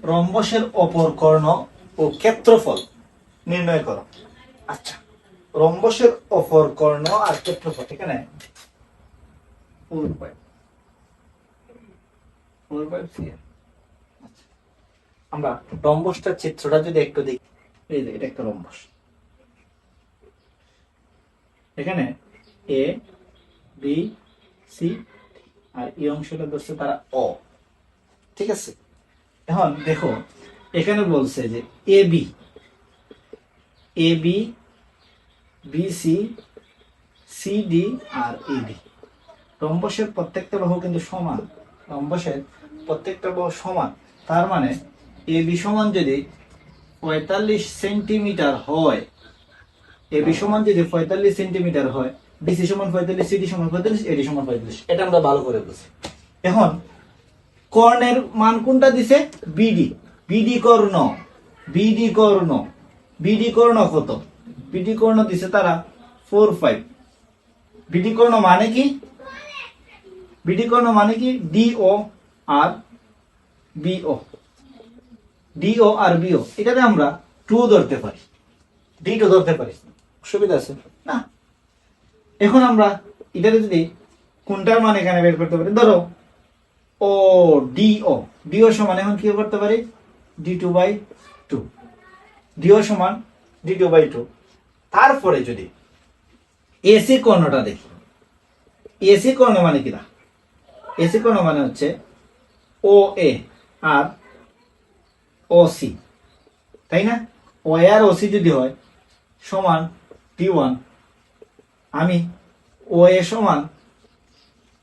রম্বসের অপর কর্ণ ও ক্ষেত্রফল নির্ণয় করো। আচ্ছা, রম্বসের অপর কর্ণ আর ক্ষেত্রফল এখানে 4 আচ্ছা, আমরা রম্বসটার চিত্রটা যদি একটু দেখি, এই যে এটা একটা রম্বস, এখানে এ বি সি আর এই অংশটা ধরছে তারা অ, ঠিক আছে। এখন দেখো এখানে বলছে যে A B BC CD R AB, রম্বসের প্রত্যেকটা বাহু কিন্তু সমান, রম্বসের প্রত্যেকটা বাহু সমান। তার মানে এবি সমান যদি 45 সেন্টিমিটার হয়, এবি সমান যদি 45 সেন্টিমিটার হয়, বিসি সমান 45, সিডি সমান 45, এডি সমান 45, এটা আমরা ভালো করে বুঝি। এখন কর্ণের মান কোনটা দিছে? বিডি, বিডি কর্ণ, বিডি কর্ণ, বিডি কর্ণ কত? বিডি কর্ণ দিছে তারা 45। বিডি কর্ণ মানে কি? বিডি কর্ণ মানে কি? ডিও আর বিও, ডিও আর বিও, এটাতে আমরা 2 ধরতে পারি, ডি2 ধরতে পারি, সুবিধা আছে না? এখন আমরা এটাতে যদি কোনটার মান এখানে বের করতে পারি, ধরো ও ডিও, ডিও সমান এখন কি করতে পারি? d2/2, ডিও সমান d2/2। তারপরে যদি এসি কর্ণটা দেখি, এসি কর্ণ মানে কি? এসি কর্ণ মানে হচ্ছে ও এ আর ও সি, তাই না? ও এ আর ও সি যদি হয় সমান d1, আমি ও এ সমান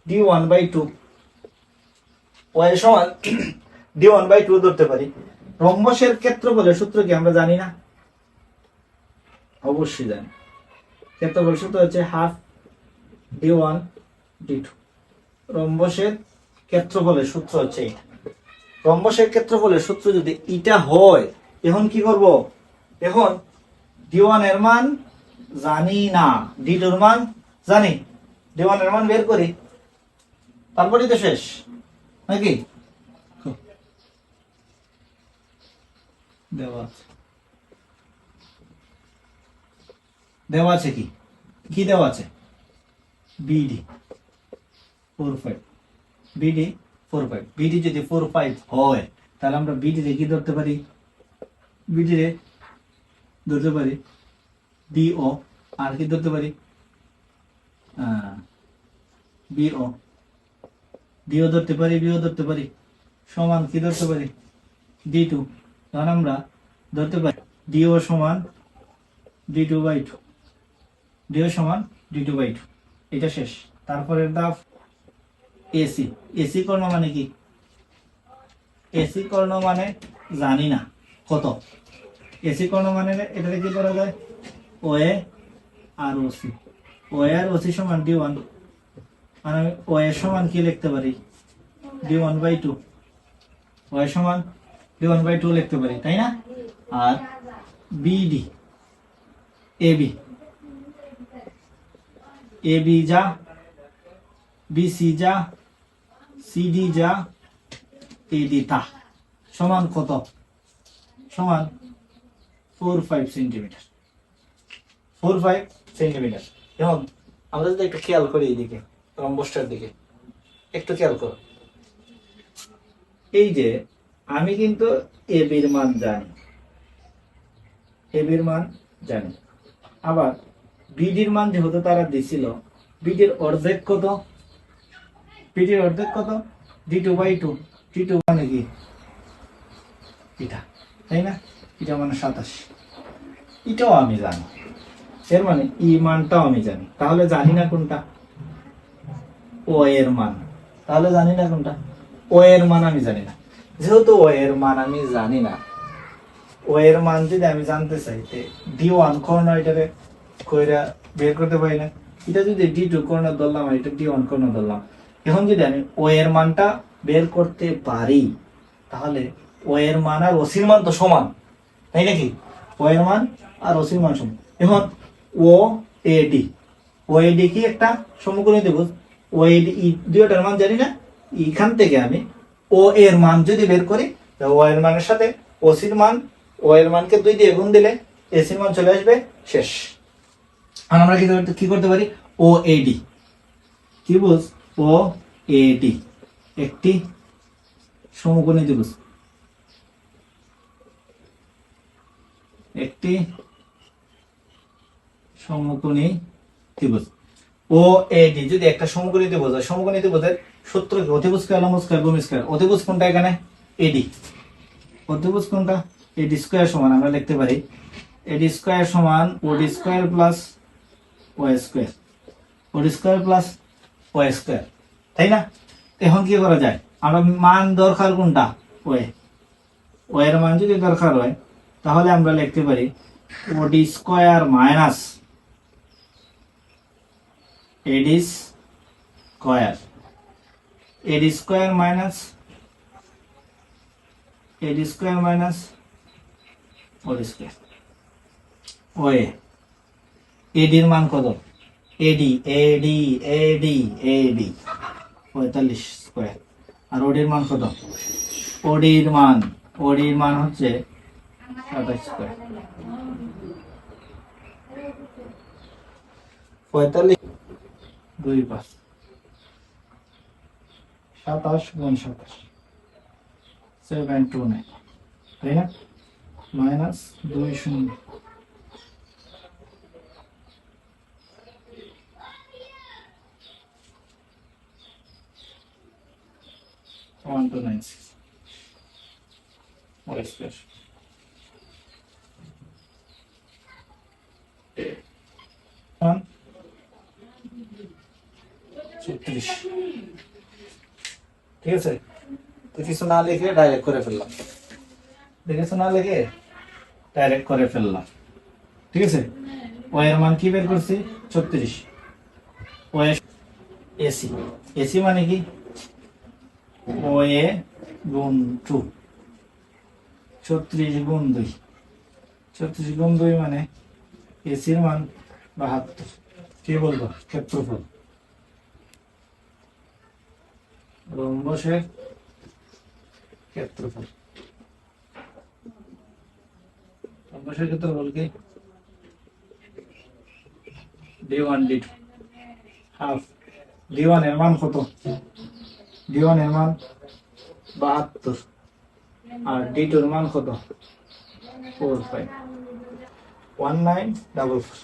d1/2, ও এ সমান d1/2 ধরতে পারি। রম্বসের ক্ষেত্রফলের সূত্র কি আমরা জানি না? অবশ্যই জানি। ক্ষেত্রফল সূত্র হচ্ছে হাফ d1/2। রম্বসের ক্ষেত্রফলের সূত্র হচ্ছে এটা। রম্বসের ক্ষেত্রফলের সূত্র যদি এটা হয়, এখন কি করব? এখন d1 এর মান জানি না, d2 এর মান জানি, d1 এর মান বের করি, তারপরেই তো শেষ নাকি? দেওয়া আছে কি কি দেওয়া আছে? বিডি 45, বিডি 45, বিডি যদি 45 হয় তাহলে আমরা বিডি রে কি ধরতে পারি? বিডি রে ধরতে পারি বিও, আর কি ধরতে পারি? বিও, ডিও ধরতে পারি, বিও ধরতে পারি, সমান কি ধরতে পারি? d2। তখন আমরা ধরতে পারি ডিও সমান d2/2, ডিও সমান d2/2, এটা শেষ। তারপরের ধাপ এসি, এসি কর্ণ মানে কি? এসি কর্ণ মানে জানি না কত। এসি কর্ণ মানে এটাকে কি করা যায়? ও এ আর ও সি, ও এ আর ও সি সমান d1, মানে আমি ও এ সমান কি লিখতে পারি? d1/2, ও এ সমান d1/2 লিখতে পারি, তাই না? আর বিডি এবি, এবি যা, বিসি যা, সিডি যা, এডি তা সমান কত? সমান 45 সেন্টিমিটার, 45 সেন্টিমিটার। এখন আমরা যদি একটু খেয়াল করি এইদিকে, রম্বসটার দিকে একটু খেয়াল করো, এই যে আমি কিন্তু এবির মান জানি, এবির মান জানি, আবার বিডির মান যেহেতু তারা দিছিল, বিডির অর্ধেক কত? বিডির অর্ধেক কত? d2/2, d2 মানে কি? এটা, তাই না? এটা মানে 27, এটাও আমি জানি, এর মানে ই মানটাও আমি জানি। তাহলে জানি না কোনটা? ও এর মান। তাহলে জানি না কোনটা? ও এর মান আমি জানি না। যেহেতু ও এর মান আমি জানি না, ও এর মান যদি আমি জানতে চাই, d1 কর্ণ এটারে কইরা বের করতে পারি না? এটা যদি d2 কর্ণ ধরলাম আর এটা d1 কর্ণ ধরলাম, এখন যদি আমি ও এর মানটা বের করতে পারি, তাহলে ও এর মান আর ওসির মান তো সমান, তাই নাকি? ও এর মান আর ওসির মান সমান। এখন ও এডি, ও এডি কি একটা সমকোণী ত্রিভুজ, ও এডি দুইটার মান জানি না, এখান থেকে আমি ও এর মান যদি বের করি ও এর মানের সাথে ওসির মান, ও এর মানকে 2 দিয়ে গুণ দিলে এসির মান চলে আসবে, শেষ। আর আমরা কি করতে পারি, ও এডি ত্রিভুজ, ও এডি একটি সমকোণী ত্রিভুজ, একটি সমকোণী ত্রিভুজ। ও এডি যদি একটা সমকোণী ত্রিভুজ হয়, সমকোণী ত্রিভুজের সূত্র কি, অতিভুজ স্কয়ার লম্ব স্কয়ার ভূমি স্কয়ার। অতিভুজ কোনটা এখানে, এডি। অতিভুজ কোনটা, এডি স্কয়ার সমান আমরা লিখতে পারি এডি স্কয়ার সমান OD square plus Y square, OD square plus Y square, তাই না? এখন কি করা যায়, আমরা মান দরকার কোনটা, ওয়ে, ওয়ের মান যদি দরকার হয় তাহলে আমরা লিখতে পারি OD square minus AD square, AD square minus AD square minus OD square. ওয়ে এডির মান কত, এডি এডি এডি এডি 45 স্কয়ার। আর ওডির মান কত, ওডির মান হচ্ছে 27 স্কয়ার। 45 2 5 27 গুণ 27 729, তাই না? Minus 2 0 1296 Y square. মান 36, ঠিক আছে? তো কিছু না লিখে ডাইরেক্ট করে ফেললাম, কিছু না লিখে ডাইরেক্ট করে ফেললাম, ঠিক আছে? ও এর মান কি বের করছি, 36। ও এসি, এসি মানে কি, ও এ গুণ 2, 36 গুণ 2, 36 গুণ 2 মানে এসির মান 72। কি বলবো, ক্ষেত্রফল, রম্বসের ক্ষেত্রফল, রম্বসের ক্ষেত্রফল কি, d1 d2 হাফ। d1 এর মান কত, d1 এর মান 72, আর d2 এর মান কত, 45 1944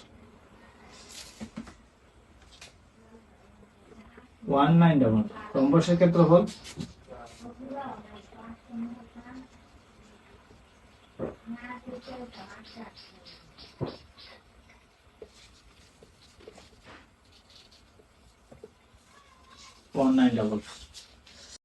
1944। রম্বসের ক্ষেত্রফল 1944।